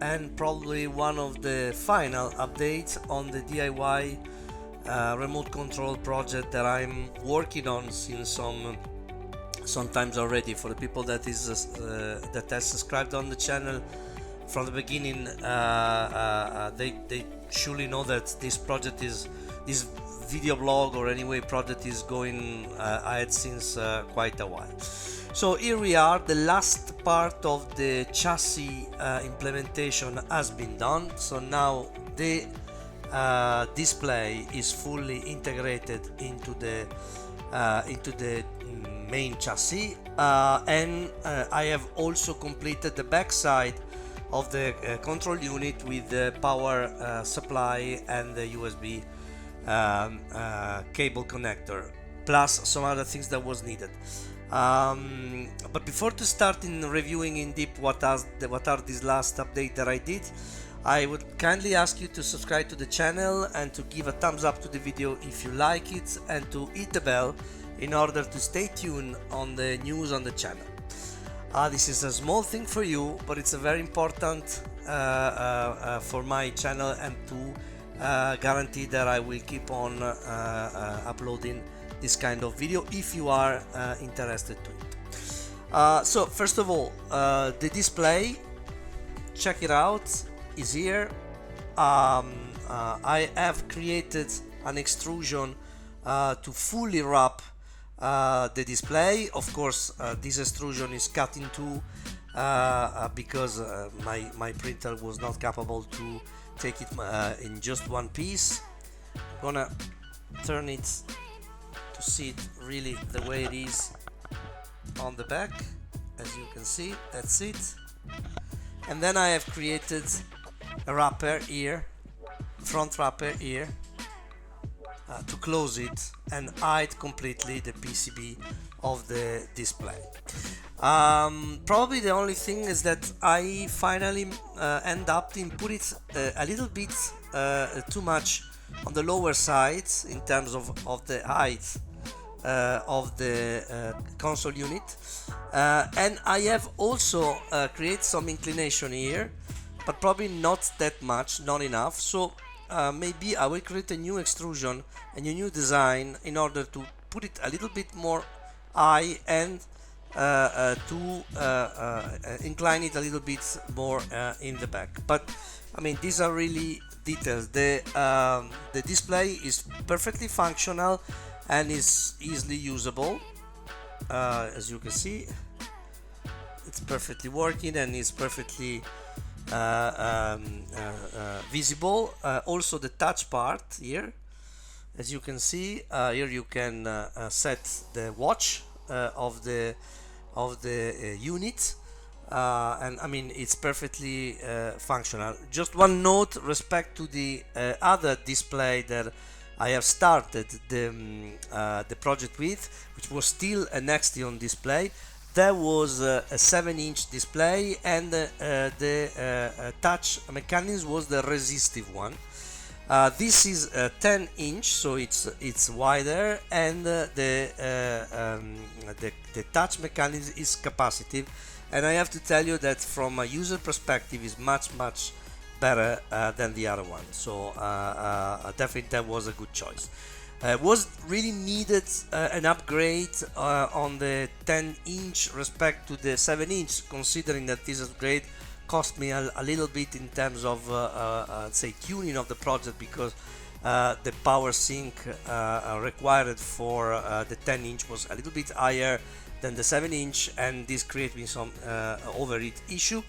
and probably one of the final updates on the DIY remote control project that I'm working on since sometimes already. For the people that has subscribed on the channel from the beginning, they surely know that this video blog or anyway project is going ahead since quite a while. So here we are, the last part of the chassis implementation has been done. So now the display is fully integrated into the main chassis, and I have also completed the backside of the control unit with the power supply and the USB cable connector, plus some other things that was needed. But before to start in reviewing in deep what are these last update that I did, I would kindly ask you to subscribe to the channel and to give a thumbs up to the video if you like it, and to hit the bell in order to stay tuned on the news on the channel. This is a small thing for you, but it's a very important for my channel, and to guarantee that I will keep on uploading this kind of video if you are interested to it. So first of all, the display, check it out, is here. I have created an extrusion to fully wrap the display. Of course, this extrusion is cut in two because my printer was not capable to take it in just one piece. I'm gonna turn it to see it really the way it is on the back. As you can see, that's it. And then I have created a wrapper here, front wrapper here, to close it and hide completely the PCB of the display. Probably the only thing is that I finally end up in put it a little bit too much on the lower side in terms of the height of the console unit, and I have also created some inclination here, but probably not that much, not enough. So maybe I will create a new extrusion and a new design in order to put it a little bit more high and to incline it a little bit more in the back. But I mean, these are really details. The display is perfectly functional and is easily usable. As you can see, it's perfectly working and is perfectly visible. Also the touch part here, as you can see, here you can set the watch of the unit, and I mean, it's perfectly functional. Just one note respect to the other display that I have started the project with, which was still a Nextion display. There was a 7-inch display, and the touch mechanism was the resistive one. This is a 10-inch, so it's wider, and the touch mechanism is capacitive. And I have to tell you that from a user perspective is much better than the other one. So definitely that was a good choice. Was really needed an upgrade on the 10-inch respect to the 7-inch, considering that this upgrade cost me a little bit in terms of say tuning of the project, because the power sink required for the 10-inch was a little bit higher than the 7-inch, and this created me some overheat issue.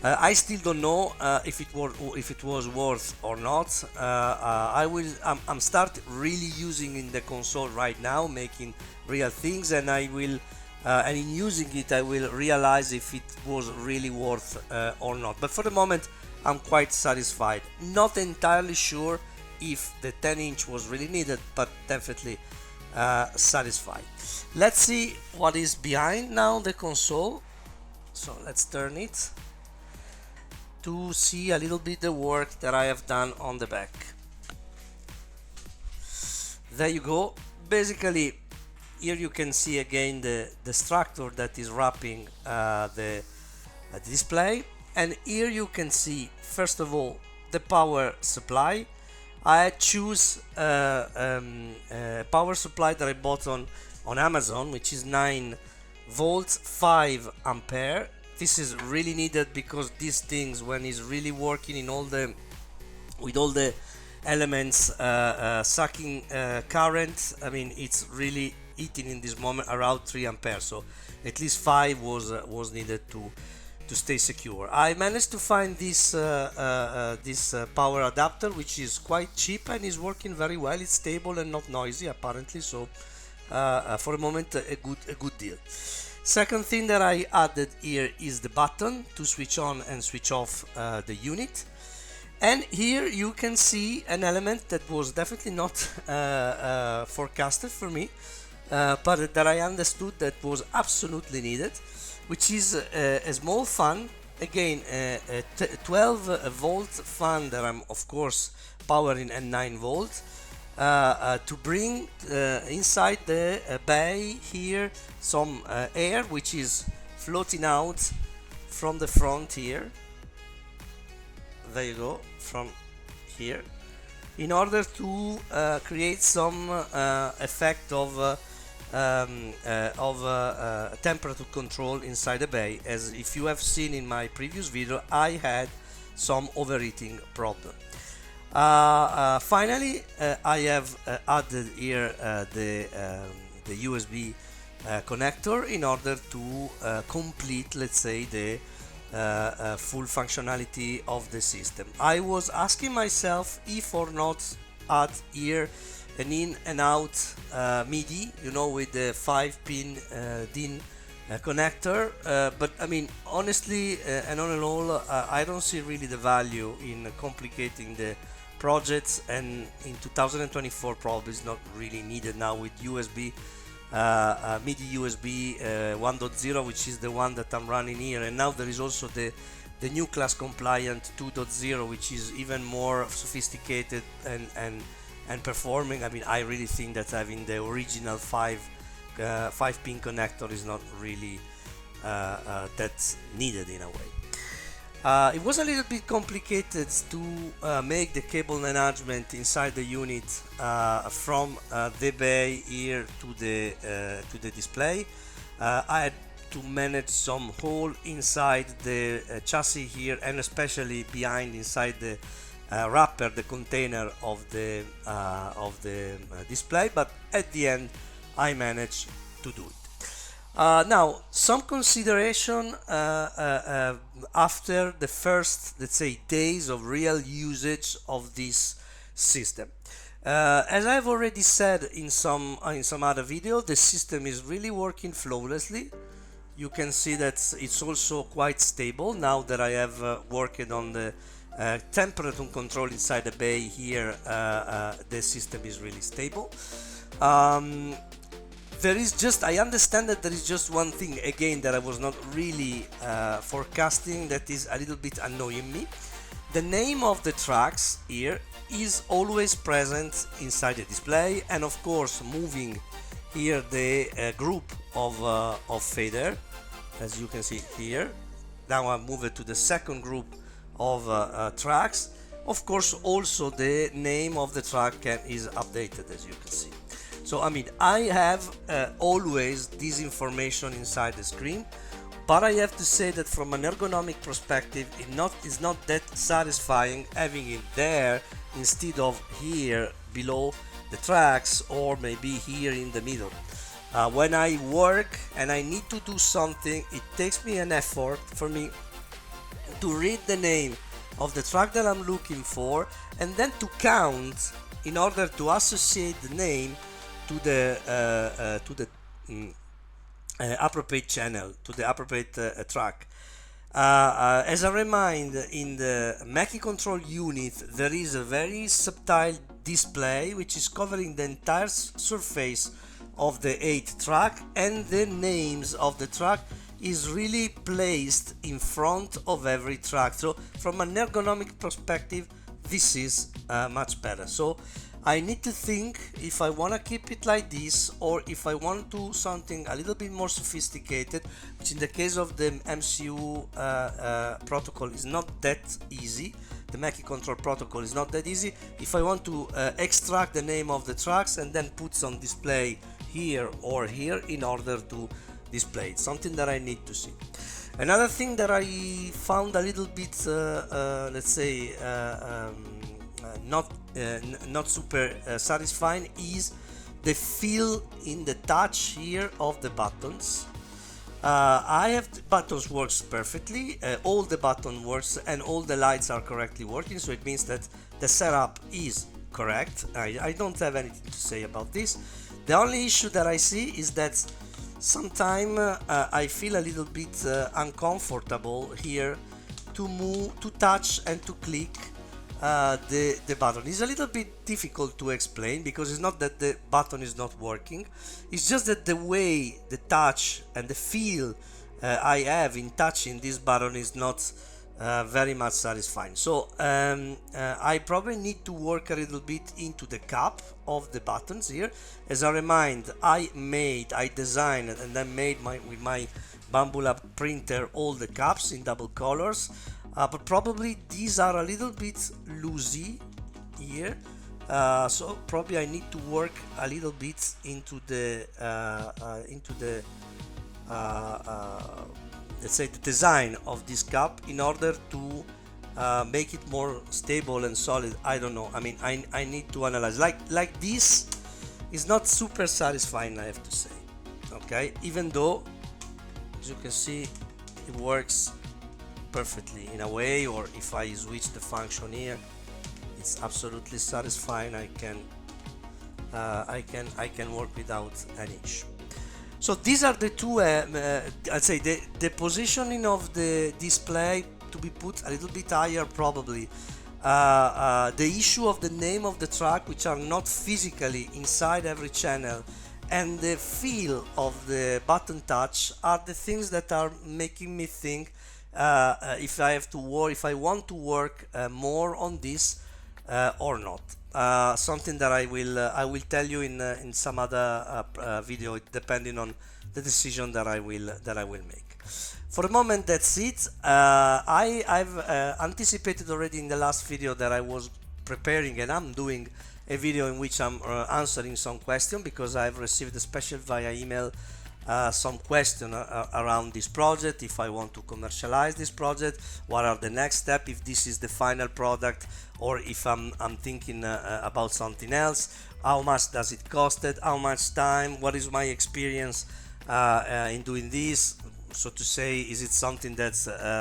I still don't know if it was worth or not. I'm start really using in the console right now, making real things, and I will and in using it I will realize if it was really worth or not. But for the moment I'm quite satisfied. Not entirely sure if the 10-inch was really needed, but definitely satisfied. Let's see what is behind now the console. So let's turn it to see a little bit the work that I have done on the back. There you go. Basically, here you can see again the structure that is wrapping the display. and here you can see first of all the power supply. I choose a power supply that I bought on Amazon, which is 9 volts 5 ampere. This is really needed because these things, when it's really working in all the with all the elements sucking current, I mean it's really eating in this moment around 3 ampere, so at least 5 was needed to stay secure. I managed to find this power adapter, which is quite cheap and is working very well. It's stable and not noisy apparently, so for a moment a good deal. Second thing that I added here is the button to switch on and switch off the unit. And here you can see an element that was definitely not forecasted for me, but that I understood that was absolutely needed, which is a small fan, again a 12 volt fan that I'm of course powering at 9 volt, to bring inside the bay here some air which is floating out from the front here. There you go, from here, in order to create some effect of temperature control inside the bay. As if you have seen in my previous video, I had some overheating problem. Finally, I have added here the USB connector in order to complete, let's say, the full functionality of the system. I was asking myself if or not add here an in and out MIDI, you know, with the 5-pin DIN connector, but I mean honestly and all in all, I don't see really the value in complicating the projects, and in 2024 probably is not really needed now with USB MIDI USB 1.0, which is the one that I'm running here, and now there is also the new class compliant 2.0, which is even more sophisticated and performing. I mean, I really think that having the original 5-pin connector is not really that's needed in a way. It was a little bit complicated to make the cable management inside the unit from the bay here to the display. I had to manage some hole inside the chassis here, and especially behind inside the wrapper, the container of the display, but at the end I managed to do it. Now, some consideration after the first, let's say, days of real usage of this system. As I've already said in some other video, the system is really working flawlessly. You can see that it's also quite stable now that I have worked on the temperature control inside the bay here. The system is really stable. There is just, I understand that there is just one thing again that I was not really forecasting that is a little bit annoying me. The name of the tracks here is always present inside the display, and of course moving here the group of fader, as you can see here. Now I move it to the second group of tracks. Of course also the name of the track is updated, as you can see. So I mean, I have always this information inside the screen, but I have to say that from an ergonomic perspective, it's not that satisfying having it there instead of here below the tracks, or maybe here in the middle. When I work and I need to do something, it takes me an effort for me to read the name of the track that I'm looking for, and then to count in order to associate the name to the appropriate channel, to the appropriate track. As a reminder, in the MIDI control unit there is a very subtle display which is covering the entire surface of the 8th track, and the names of the track is really placed in front of every track. So from an ergonomic perspective, this is much better. So I need to think if I want to keep it like this, or if I want to do something a little bit more sophisticated, which in the case of the MCU protocol is not that easy. The MIDI control protocol is not that easy. If I want to extract the name of the tracks and then put some display here or here in order to display it, something that I need to see. Another thing that I found a little bit, let's say, not super satisfying is the feel in the touch here of the buttons. I have the buttons works perfectly, all the button works and all the lights are correctly working, so it means that the setup is correct. I don't have anything to say about this. The only issue that I see is that sometimes I feel a little bit uncomfortable here to move, to touch and to click the button. It's a little bit difficult to explain because it's not that the button is not working, it's just that the way the touch and the feel I have in touching this button is not very much satisfying. So I probably need to work a little bit into the cap of the buttons here. As a reminder, I designed and I made with my Bambu Lab printer all the caps in double colors. But probably these are a little bit loosey here, so probably I need to work a little bit into the let's say the design of this cap in order to make it more stable and solid. I don't know. I mean, I need to analyze. Like this is not super satisfying, I have to say. Okay, even though as you can see it works perfectly in a way, or if I switch the function here, it's absolutely satisfying. I can work without any issue. So these are the two I'd say the positioning of the display to be put a little bit higher probably, the issue of the name of the track, which are not physically inside every channel, and the feel of the button touch are the things that are making me think if I want to work more on this or not. Something that I will tell you in some other video, depending on the decision that I will make. For the moment, that's it. I've anticipated already in the last video that I was preparing, and I'm doing a video in which I'm answering some questions, because I've received a special via email some question around this project, if I want to commercialize this project, what are the next steps, if this is the final product, or if I'm thinking about something else, how much does it cost, how much time, what is my experience in doing this, so to say, is it something that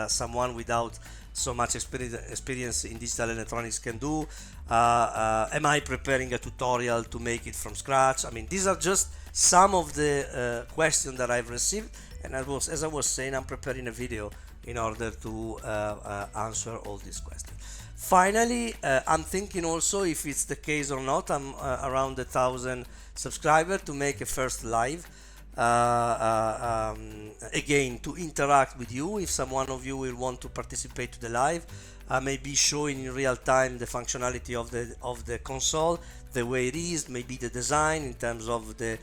someone without so much experience in digital electronics can do, am I preparing a tutorial to make it from scratch? I mean, these are just some of the questions that I've received, and as I was saying, I'm preparing a video in order to answer all these questions. Finally, I'm thinking also, if it's the case or not, I'm around 1,000 subscribers, to make a first live, again, to interact with you. If someone of you will want to participate to the live, maybe showing in real time the functionality of the console, the way it is, maybe the design in terms of the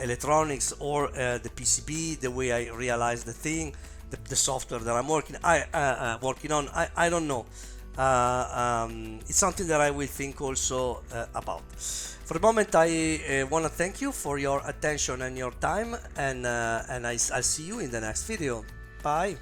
electronics, or the PCB, the way I realize the thing, the software that I'm working on. I don't know. It's something that I will think also about. For the moment, I want to thank you for your attention and your time, and I'll see you in the next video. Bye.